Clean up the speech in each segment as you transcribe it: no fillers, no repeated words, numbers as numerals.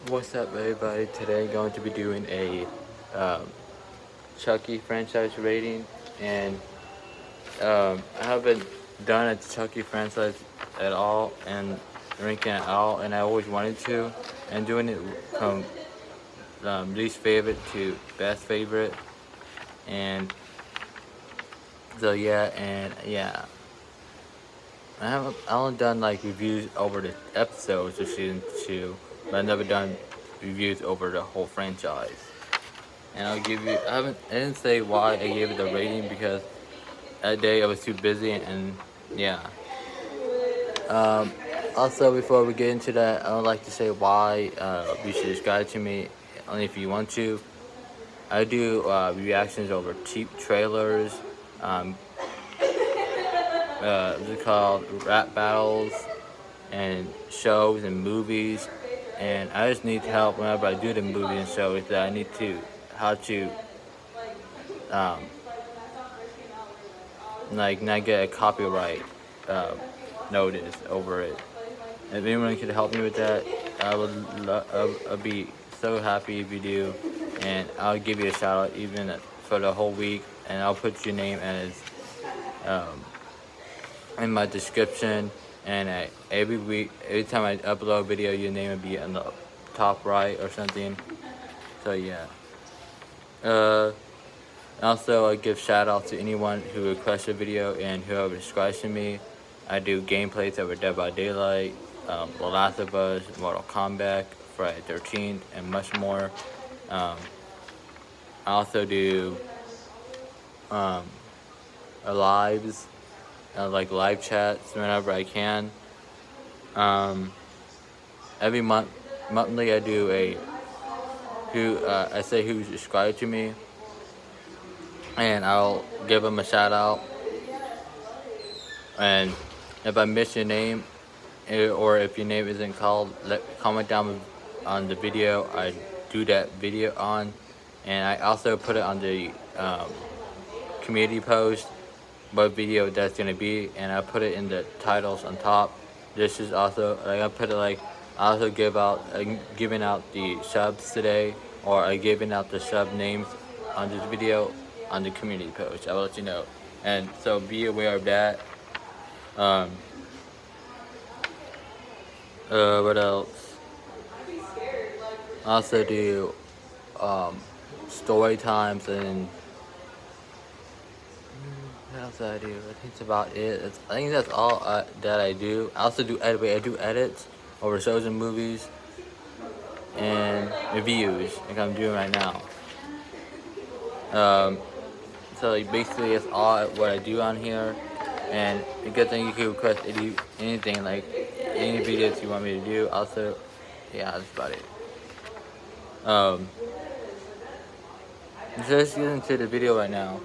What's up, everybody? Today, going to be doing a Chucky franchise rating, and I haven't done a Chucky franchise at all, and ranking at all, and I always wanted to, and doing it from least favorite to best favorite, and so yeah. I only done like reviews over the episodes of season 2, but I've never done reviews over the whole franchise. And I'll give you. I didn't say why I gave it the rating because that day I was too busy, and yeah. Um, Also, before we get into that, I would like to say why you should subscribe to me, only if you want to. I do reactions over cheap trailers, um, what's it called, rap battles, and shows and movies. And I just need help whenever I do the movies and shows that I need to how to um, like not get a copyright um, notice over it. If anyone could help me with that, I'd be so happy if you do, and I'll give you a shout out even for the whole week, and I'll put your name as um, in my description, and every week, every time I upload a video, your name will be on the top right or something. So yeah. Also, I give shout out to anyone who requests a video and whoever subscribes to me. I do gameplays over Dead by Daylight, The Last of Us, Mortal Kombat, Friday 13th, and much more. Um, I also do lives, like live chats whenever I can. Every monthly, I do I say who subscribed to me, and I'll give them a shout out. And if I miss your name, or if your name isn't called, comment down on the video I do that video on, and I also put it on the community post what video that's gonna be, and I put it in the titles on top. This is also like I put it like I also giving out the subs today, or I giving out the sub names on this video on the community post. I'll let you know, and so be aware of that. Um, what else? I also do story times, and what else do I do? I think it's about it. I think that's all that I do. I also do edits over shows and movies and reviews like I'm doing right now. So like basically that's all what I do on here. And a good thing, you can request anything, like any videos you want me to do. Also, yeah, that's about it. So let's get into the video right now.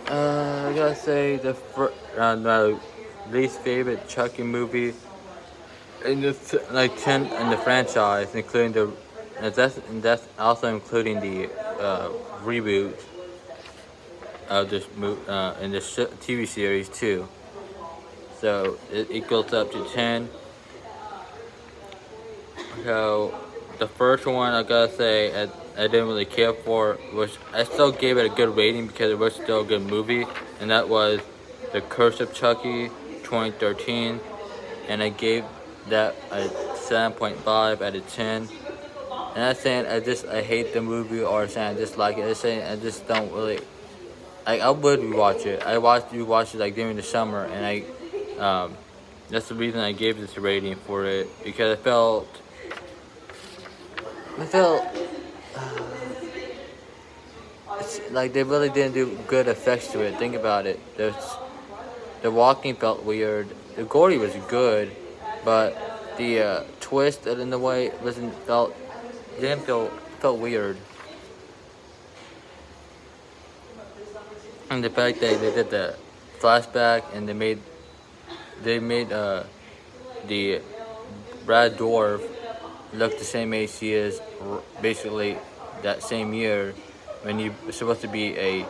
I gotta say my least favorite Chucky movie in the in the franchise, including that's also including the reboot of this in this TV series too. So it goes up to 10. So the first one, I gotta say, I didn't really care for, which I still gave it a good rating because it was still a good movie, and that was The Curse of Chucky 2013, and I gave that a 7.5 out of 10. And I'm saying I hate the movie, or saying I dislike it. I'm saying I just don't really I would rewatch it. Rewatched it like during the summer, and that's the reason I gave this a rating for it, because I felt it's like they really didn't do good effects to it. Think about it. The walking felt weird. The gory was good, but the twist in the way felt weird. And the fact that they did the flashback and they made the Brad Dwarf look the same age he is, basically that same year, when he was supposed to be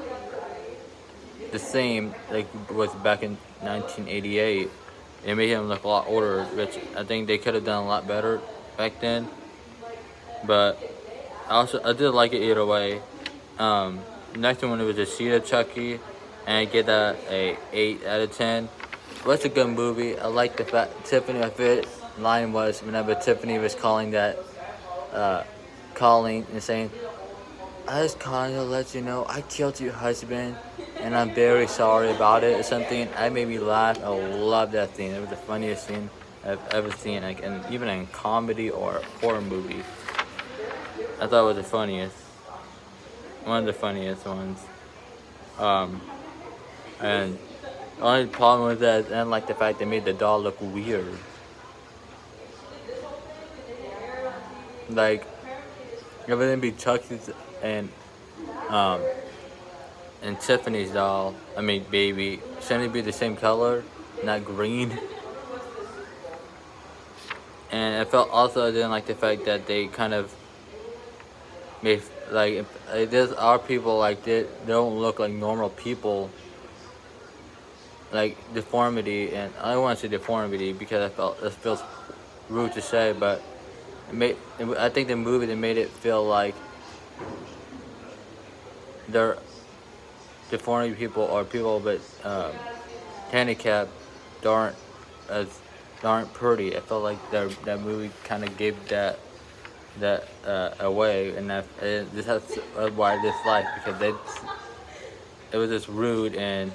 the same like was back in 1988. It made him look a lot older, which I think they could have done a lot better back then. but I did like it either way. Next one was a Cheetah Chucky, and I get that a 8 out of 10. What's a good movie? I like the fact Tiffany. My favorite line was whenever Tiffany was calling and saying, "I just calling to let you know I killed your husband, and I'm very sorry about it," or something. That made me laugh. I love that scene. It was the funniest scene I've ever seen, like, and even in comedy or horror movie. I thought it was the funniest, one of the funniest ones. And the only problem with that, and like the fact they made the doll look weird. Like, if it didn't be Chucky's and um and Tiffany's doll, I mean baby, shouldn't it be the same color, not green? And I felt also I didn't like the fact that they kind of made like there's our people like they don't look like normal people. Like deformity, and I don't want to say deformity because I felt this feels rude to say, but I think the movie they made it feel like they're deformity people or people with handicap aren't as aren't pretty. I felt like that movie kind of gave that away, and this has why I dislike because it was just rude, and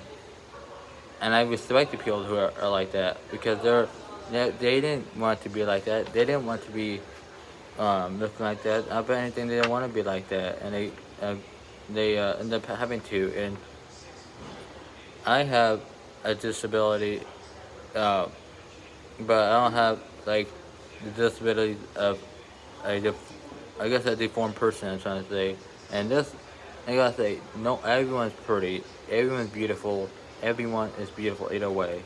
I respect the people who are like that because they didn't want to be like that. They didn't want to be looking like that. I bet anything they didn't want to be like that, and they end up having to. And I have a disability, but I don't have like the disability of I guess a deformed person. I'm trying to say, and this I gotta say, no, everyone's pretty, everyone's beautiful, everyone is beautiful either way.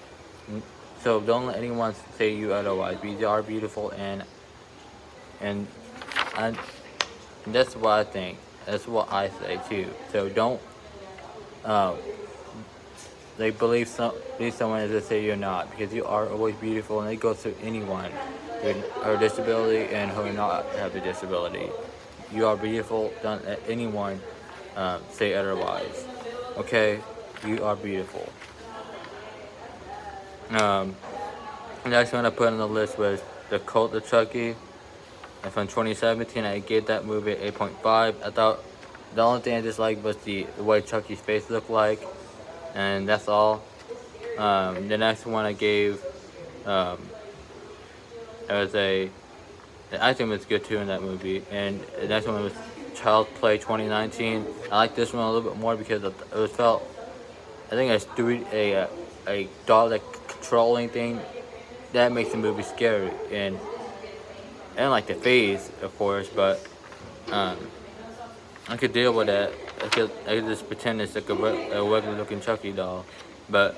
So don't let anyone say you otherwise. We are beautiful, and I, that's what I think. That's what I say too. So don't believe someone as they say you're not, because you are always beautiful, and it goes to anyone with a disability and who not have a disability. You are beautiful. Don't let anyone say otherwise. Okay, you are beautiful. The next one I put on the list was The Cult of Chucky. And from 2017, I gave that movie 8.5. I thought the only thing I disliked was the way Chucky's face looked like, and that's all. The next one I gave, it was the acting was good too in that movie. And the next one was Child's Play 2019. I like this one a little bit more because it was felt, I think a dog like controlling thing that makes the movie scary, and like the face, of course, but I could deal with that. I could just pretend it's like a regular looking Chucky doll, but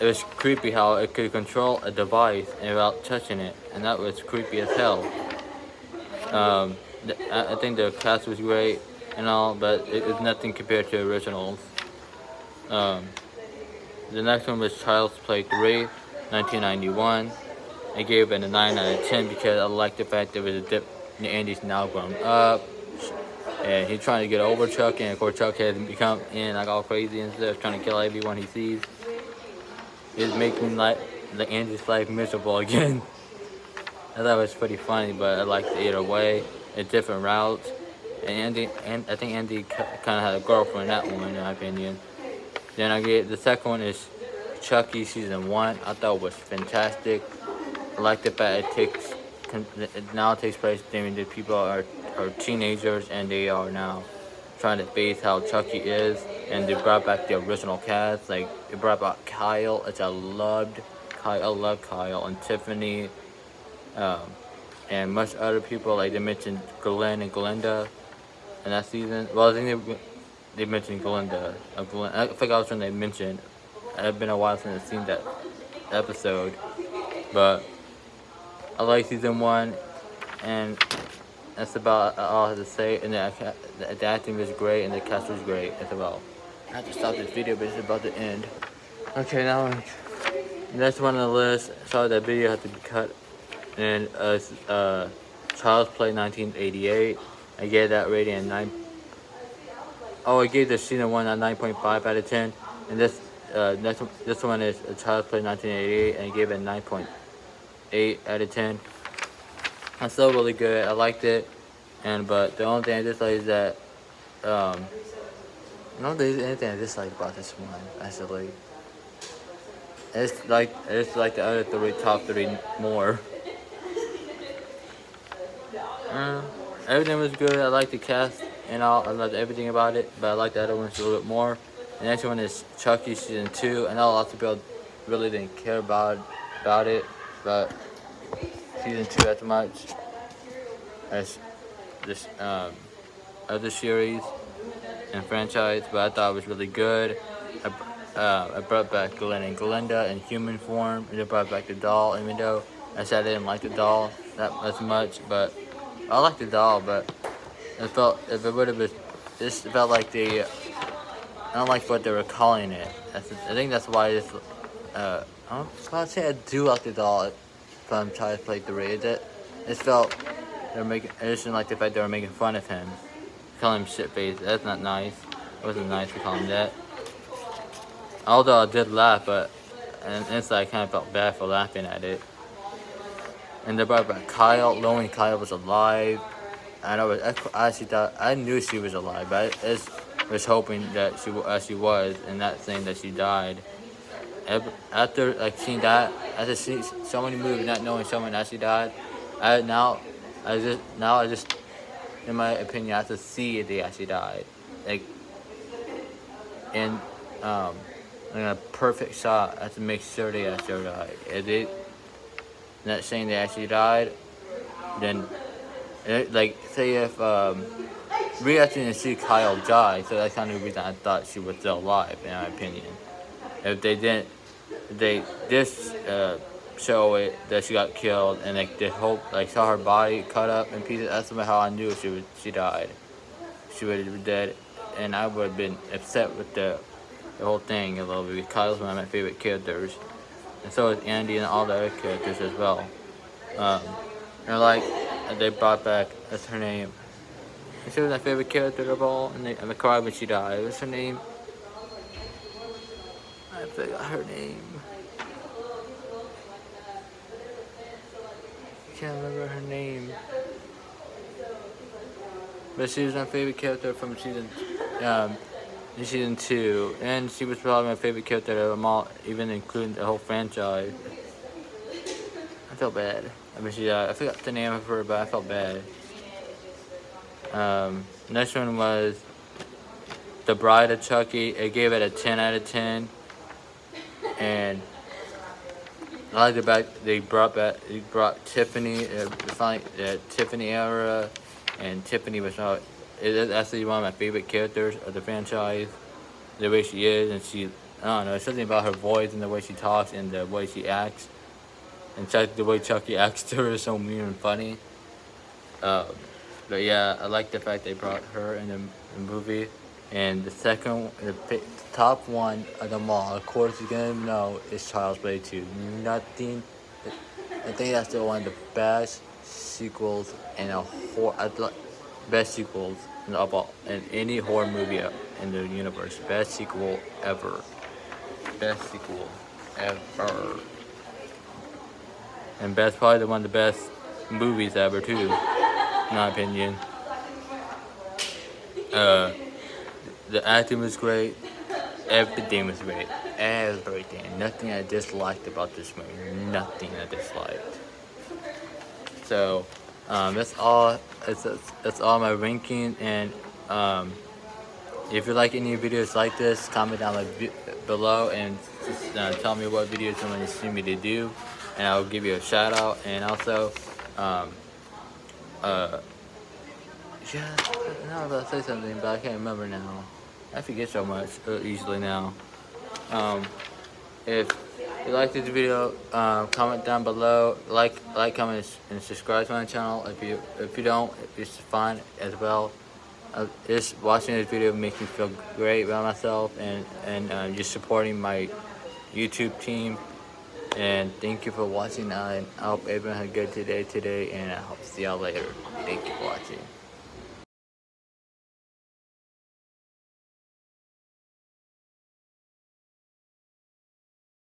it was creepy how it could control a device without touching it, and that was creepy as hell. I think the cast was great and all, but it was nothing compared to originals. The next one was Child's Play 3, 1991. I gave it a 9 out of 10 because I liked the fact there was a dip. Andy's now grown up, and he's trying to get over Chuck, and of course Chuck has become like all crazy and stuff, trying to kill everyone he sees. It's making Andy's life miserable again. I thought it was pretty funny, but I liked it either way. It's different routes, and I think Andy kind of had a girlfriend in that one, in my opinion. Then I get the second one is Chucky season 1. I thought it was fantastic. I like the fact it now takes place during the people are teenagers, and they are now trying to face how Chucky is, and they brought back the original cast. Like they brought back Kyle, which I loved. I love Kyle and Tiffany, and much other people. Like they mentioned Glenn and Glinda in that season. Well, I think they mentioned Glinda. I forgot which one they mentioned. It's been a while since I've seen that episode, but I like season 1, and that's about all I have to say. And the acting was great, and the cast was great as well. I have to stop this video, but it's about to end. Okay, now next one on the list. Sorry, that video had to be cut. And Child's Play 1988. I gave that rating a 9. Oh, I gave the season 1 a 9.5 out of 10. And this one is a Child's Play 1988, and I gave it a 9.8 out of 10. It's still really good. I liked it, but the only thing I dislike is that I don't think there's anything I dislike about this one. Actually, it's like the other top three more. Everything was good. I liked the cast and all. I loved everything about it, but I liked the other ones a little bit more. The next one is Chucky season 2. I know lots of people really didn't care about it, but season 2 as much as this other series and franchise, but I thought it was really good. I brought back Glenn and Glinda in human form, and I brought back the doll, even though I said I didn't like the doll that as much, but I liked the doll, but it felt, if it would have been, this felt like I don't like what they were calling it. I think that's why this, I'll say I do like the doll from Child's Play 3. It felt, I just didn't like the fact they were making fun of him. Calling him shitface. That's not nice. It wasn't nice to call him that. Although I did laugh, but inside I kind of felt bad for laughing at it. And they brought back Kyle, knowing Kyle was alive. I actually thought, I knew she was alive, but I was hoping that she was, and not saying that she died. After seeing that, after seeing so many movies, not knowing someone actually died, I just, in my opinion, I have to see if they actually died, in a perfect shot. I have to make sure they actually died. If they not saying they actually died, then say if we actually didn't see Kyle die, so that's kind of the reason I thought she was still alive, in my opinion. If they didn't, they just show it that she got killed, and they saw her body cut up in pieces. That's how I knew she died. She would have been dead, and I would have been upset with the whole thing a little bit, because Kyle's one of my favorite characters, and so is Andy and all the other characters as well. And they brought back, what's her name? She was my favorite character of all, and I cried when she died. What's her name? I forgot her name. Can't remember her name. But she was my favorite character from season 2, and she was probably my favorite character of them all, even including the whole franchise. I felt bad. I mean, I forgot the name of her, but I felt bad. Next one was The Bride of Chucky. I gave it a 10 out of 10, and I like the fact they brought Tiffany, finally the Tiffany era, and Tiffany was actually one of my favorite characters of the franchise. The way she is, and I don't know, something about her voice and the way she talks and the way she acts. And the way Chucky acts to her is so mean and funny. But yeah, I like the fact they brought her in the movie. And the top one of them all, of course you're gonna know, is Child's Play 2. I think that's still one of the best sequels in best sequels in any horror movie in the universe. Best sequel ever. Best sequel ever. And that's probably one of the best movies ever too, in my opinion. The acting was great. Everything was great. Everything. Nothing I disliked about this movie. Nothing I disliked. So, that's all. That's all my ranking. And if you like any videos like this, comment down below and just, tell me what videos you want to see me to do, and I'll give you a shout out. And also, yeah, I was about to say something, but I can't remember now. I forget so much easily now. If you like this video, comment down below, like, comment, and subscribe to my channel. If you don't, it's fine as well. Just watching this video makes me feel great about myself, and just supporting my YouTube team And thank you for watching. I hope everyone had a good day today, and I hope to see y'all later. Thank you for watching.